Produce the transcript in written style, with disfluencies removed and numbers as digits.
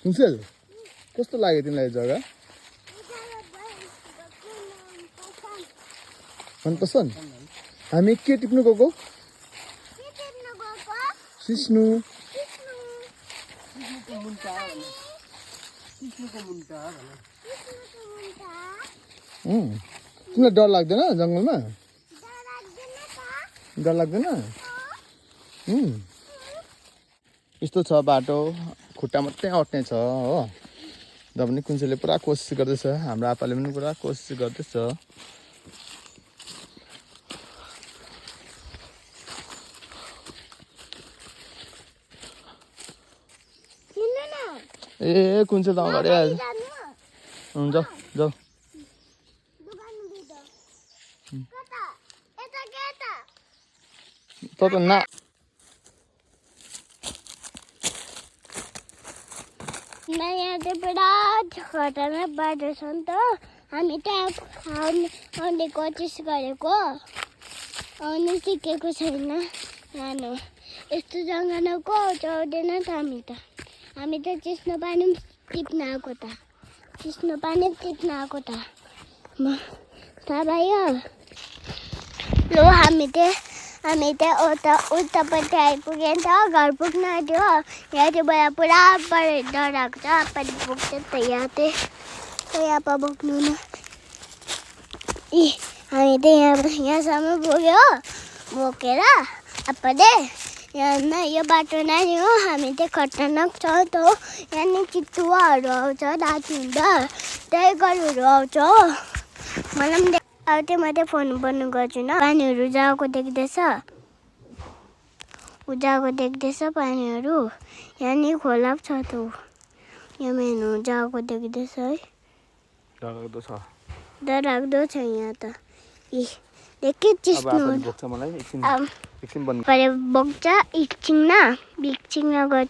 कुन्सेल कस्तो लाग्यो तिमीलाई यो जग्गा मनपसन्द हामी के टिप्नु गएको सिस्नु तिमीलाई डर लाग्दैन जङ्गलमा डर लाग्दैन यस्तो छ बाटो खुट्टा मात्रै अट्ने छ हो र पनि कुन्सेलले पुरा कोसिस गर्दैछ हाम्रो आपाले पनि पुरा कोसिस गर्दैछ ए कुन्सेल त अगाडि आयो हुन्छ जाऊ त ना यहाँ चाहिँ पुरा खतरनाक बाटो छ नि त हामी त्यहाँ आउने कोसिस गरेको आउनु सिकेको छैन जानु यस्तो जङ्गलको चढ्दैन त हामी त चिस्नो पानी टिप्न आएको त चिस्नो पानी टिप्न आएको त थाहा भयो लु हामी त्यहाँ उतापट्टि आइपुग्यो नि त घर पुग्न आँट्यो यहाँ चाहिँ मलाई पुरा डराएको छ आप्पाले पुग्छ त यहाँ चाहिँ आप्पा बोक्नु न हामी चाहिँ यहाँसम्म पुग्यो बोकेर आप्पाले यहाँ यो बाटो नानी हो हामी चाहिँ खतरनाक छ त हो यहाँ नि चितुवाहरू आउँछ राति हुँदा टाइगरहरू आउँछ हो मलाई पनि अब त्यो मात्रै फोन बन्द गर्छु न पानीहरू जाएको देख्दैछ पानीहरू यहाँ नि खोला छ त यहाँ मेनु जाएको देख्दैछ है डरलाग्दो छ यहाँ त देखे चिस्नु बोक्छ एकछिन एकछिन गर्छु